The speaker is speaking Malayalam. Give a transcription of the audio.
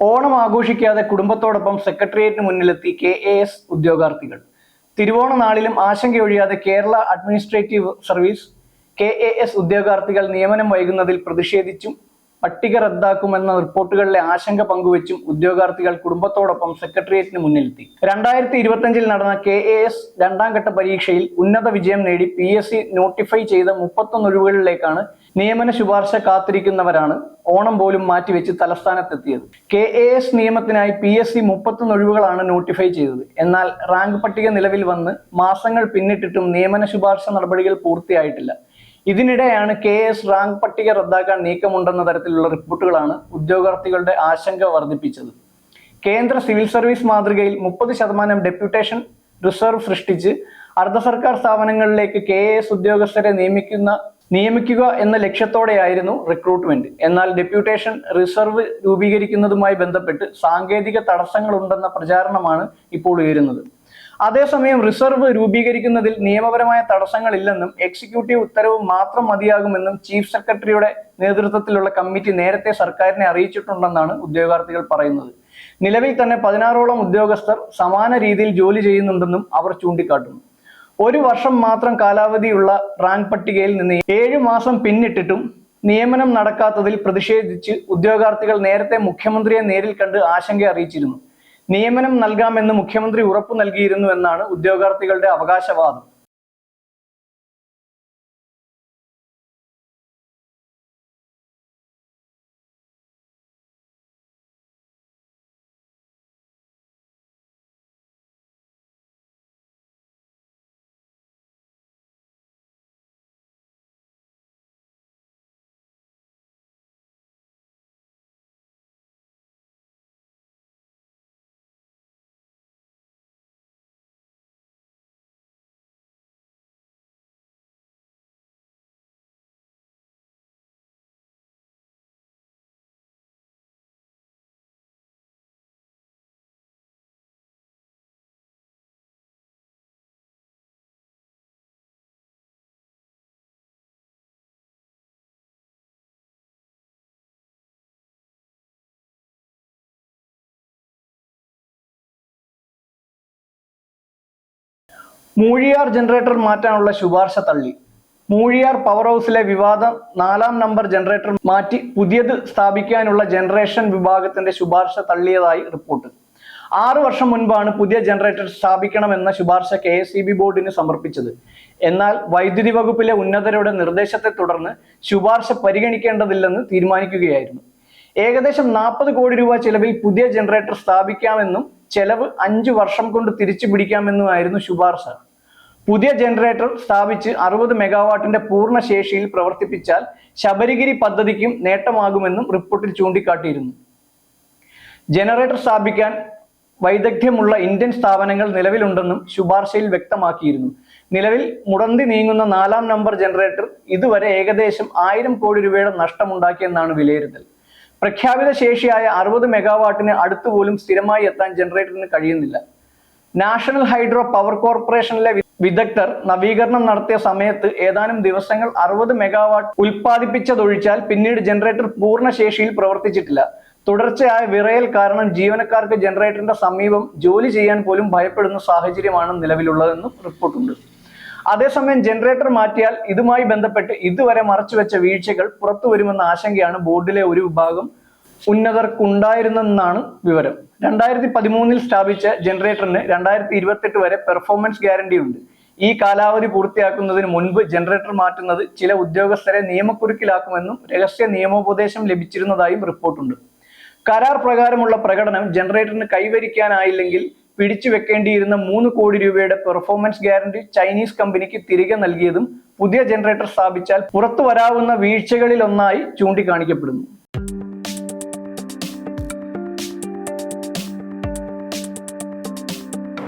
ഓണം ആഘോഷിക്കാതെ കുടുംബത്തോടൊപ്പം സെക്രട്ടേറിയറ്റിന് മുന്നിലെത്തി KAS ഉദ്യോഗാർത്ഥികൾ. തിരുവോണ നാളിലും ആശങ്കയൊഴിയാതെ കേരള അഡ്മിനിസ്ട്രേറ്റീവ് സർവീസ് KAS ഉദ്യോഗാർത്ഥികൾ നിയമനം വൈകുന്നതിൽ പ്രതിഷേധിച്ചും പട്ടിക റദ്ദാക്കുമെന്ന റിപ്പോർട്ടുകളിലെ ആശങ്ക പങ്കുവച്ചും ഉദ്യോഗാർത്ഥികൾ കുടുംബത്തോടൊപ്പം സെക്രട്ടേറിയറ്റിന് മുന്നിലെത്തി. 2025 നടന്ന KAS രണ്ടാം ഘട്ട പരീക്ഷയിൽ ഉന്നത വിജയം നേടി PSC നോട്ടിഫൈ ചെയ്ത 31 ഒഴിവുകളിലേക്കാണ് നിയമന ശുപാർശ കാത്തിരിക്കുന്നവരാണ് ഓണം പോലും മാറ്റിവെച്ച് തലസ്ഥാനത്തെത്തിയത്. KAS നിയമത്തിനായി PSC 31 ഒഴിവുകളാണ് നോട്ടിഫൈ ചെയ്തത്. എന്നാൽ റാങ്ക് പട്ടിക നിലവിൽ വന്ന് മാസങ്ങൾ പിന്നിട്ടിട്ടും നിയമന ശുപാർശ നടപടികൾ പൂർത്തിയായിട്ടില്ല. ഇതിനിടെയാണ് KAS റാങ്ക് പട്ടിക റദ്ദാക്കാൻ നീക്കമുണ്ടെന്ന തരത്തിലുള്ള റിപ്പോർട്ടുകളാണ് ഉദ്യോഗാർത്ഥികളുടെ ആശങ്ക വർദ്ധിപ്പിച്ചത്. കേന്ദ്ര സിവിൽ സർവീസ് മാതൃകയിൽ 30% ഡെപ്യൂട്ടേഷൻ റിസർവ് സൃഷ്ടിച്ച് അർദ്ധ സർക്കാർ സ്ഥാപനങ്ങളിലേക്ക് KAS ഉദ്യോഗസ്ഥരെ നിയമിക്കുക എന്ന ലക്ഷ്യത്തോടെയായിരുന്നു റിക്രൂട്ട്മെന്റ്. എന്നാൽ ഡെപ്യൂട്ടേഷൻ റിസർവ് രൂപീകരിക്കുന്നതുമായി ബന്ധപ്പെട്ട് സാങ്കേതിക തടസ്സങ്ങളുണ്ടെന്ന പ്രചാരണമാണ് ഇപ്പോൾ ഉയരുന്നത്. അതേസമയം റിസർവ് രൂപീകരിക്കുന്നതിൽ നിയമപരമായ തടസ്സങ്ങളില്ലെന്നും എക്സിക്യൂട്ടീവ് ഉത്തരവ് മാത്രം മതിയാകുമെന്നും ചീഫ് സെക്രട്ടറിയുടെ നേതൃത്വത്തിലുള്ള കമ്മിറ്റി നേരത്തെ സർക്കാരിനെ അറിയിച്ചിട്ടുണ്ടെന്നാണ് ഉദ്യോഗാർത്ഥികൾ പറയുന്നത്. നിലവിൽ തന്നെ 16ഓളം ഉദ്യോഗസ്ഥർ സമാന രീതിയിൽ ജോലി ചെയ്യുന്നുണ്ടെന്നും അവർ ചൂണ്ടിക്കാട്ടുന്നു. 1 വർഷം മാത്രം കാലാവധിയുള്ള റാങ്ക് പട്ടികയിൽ നിന്ന് 7 മാസം പിന്നിട്ടിട്ടും നിയമനം നടക്കാത്തതിൽ പ്രതിഷേധിച്ച് ഉദ്യോഗാർത്ഥികൾ നേരത്തെ മുഖ്യമന്ത്രിയെ നേരിൽ കണ്ട് ആശങ്ക അറിയിച്ചിരുന്നു. നിയമനം നൽകാമെന്ന് മുഖ്യമന്ത്രി ഉറപ്പു നൽകിയിരുന്നു എന്നാണ് ഉദ്യോഗാർത്ഥികളുടെ അവകാശവാദം. മൂഴിയാർ ജനറേറ്റർ മാറ്റാനുള്ള ശുപാർശ തള്ളി. മൂഴിയാർ പവർ ഹൗസിലെ വിവാദം 4ാം നമ്പർ ജനറേറ്റർ മാറ്റി പുതിയത് സ്ഥാപിക്കാനുള്ള ജനറേഷൻ വിഭാഗത്തിന്റെ ശുപാർശ തള്ളിയതായി റിപ്പോർട്ട്. 6 വർഷം മുൻപാണ് പുതിയ ജനറേറ്റർ സ്ഥാപിക്കണമെന്ന ശുപാർശ KSEB ബോർഡിന് സമർപ്പിച്ചത്. എന്നാൽ വൈദ്യുതി വകുപ്പിലെ ഉന്നതരുടെ നിർദ്ദേശത്തെ തുടർന്ന് ശുപാർശ പരിഗണിക്കേണ്ടതില്ലെന്ന് തീരുമാനിക്കുകയായിരുന്നു. ഏകദേശം 40 കോടി രൂപ ചെലവിൽ പുതിയ ജനറേറ്റർ സ്ഥാപിക്കാമെന്നും ചെലവ് 5 വർഷം കൊണ്ട് തിരിച്ചു പിടിക്കാമെന്നുമായിരുന്നു ശുപാർശ. പുതിയ ജനറേറ്റർ സ്ഥാപിച്ച് 60 മെഗാവാട്ടിന്റെ പൂർണ്ണ ശേഷിയിൽ പ്രവർത്തിപ്പിച്ചാൽ ശബരിഗിരി പദ്ധതിക്കും നേട്ടമാകുമെന്നും റിപ്പോർട്ടിൽ ചൂണ്ടിക്കാട്ടിയിരുന്നു. ജനറേറ്റർ സ്ഥാപിക്കാൻ വൈദഗ്ധ്യമുള്ള ഇന്ത്യൻ സ്ഥാപനങ്ങൾ നിലവിലുണ്ടെന്നും ശുപാർശയിൽ വ്യക്തമാക്കിയിരുന്നു. നിലവിൽ മുടന്തി നീങ്ങുന്ന 4ാം നമ്പർ ജനറേറ്റർ ഇതുവരെ ഏകദേശം 1000 കോടി രൂപയുടെ നഷ്ടമുണ്ടാക്കിയെന്നാണ് വിലയിരുത്തൽ. പ്രഖ്യാപിത ശേഷിയായ 60 മെഗാവാട്ടിന് അടുത്തുപോലും സ്ഥിരമായി എത്താൻ ജനറേറ്ററിന് കഴിയുന്നില്ല. നാഷണൽ ഹൈഡ്രോ പവർ കോർപ്പറേഷനിലെ വിദഗ്ധർ നവീകരണം നടത്തിയ സമയത്ത് ഏതാനും ദിവസങ്ങൾ 60 മെഗാവാട്ട് ഉൽപ്പാദിപ്പിച്ചതൊഴിച്ചാൽ പിന്നീട് ജനറേറ്റർ പൂർണ്ണ ശേഷിയിൽ പ്രവർത്തിച്ചിട്ടില്ല. തുടർച്ചയായ വിറയൽ കാരണം ജീവനക്കാർക്ക് ജനറേറ്ററിന്റെ സമീപം ജോലി ചെയ്യാൻ പോലും ഭയപ്പെടുന്ന സാഹചര്യമാണ് നിലവിലുള്ളതെന്നും റിപ്പോർട്ടുണ്ട്. അതേസമയം ജനറേറ്റർ മാറ്റിയാൽ ഇതുമായി ബന്ധപ്പെട്ട് ഇതുവരെ മറച്ചുവെച്ച വീഴ്ചകൾ പുറത്തു വരുമെന്ന ആശങ്കയാണ് ബോർഡിലെ ഒരു വിഭാഗം ഉന്നതർക്കുണ്ടായിരുന്നെന്നാണ് വിവരം. 2013 സ്ഥാപിച്ച ജനറേറ്ററിന് 2028 വരെ പെർഫോമൻസ് ഗ്യാരണ്ടി ഉണ്ട്. ഈ കാലാവധി പൂർത്തിയാക്കുന്നതിന് മുൻപ് ജനറേറ്റർ മാറ്റുന്നത് ചില ഉദ്യോഗസ്ഥരെ നിയമക്കുരുക്കിലാക്കുമെന്നും രഹസ്യ നിയമോപദേശം ലഭിച്ചിരുന്നതായും റിപ്പോർട്ടുണ്ട്. കരാർ പ്രകാരമുള്ള പ്രകടനം ജനറേറ്ററിന് കൈവരിക്കാനായില്ലെങ്കിൽ പിടിച്ചു വെക്കേണ്ടിയിരുന്ന 3 കോടി രൂപയുടെ പെർഫോമൻസ് ഗ്യാരണ്ടി ചൈനീസ് കമ്പനിക്ക് തിരികെ നൽകിയതും പുതിയ ജനറേറ്റർ സ്ഥാപിച്ചാൽ പുറത്തു വരാവുന്ന വീഴ്ചകളിലൊന്നായി ചൂണ്ടിക്കാണിക്കപ്പെടുന്നു.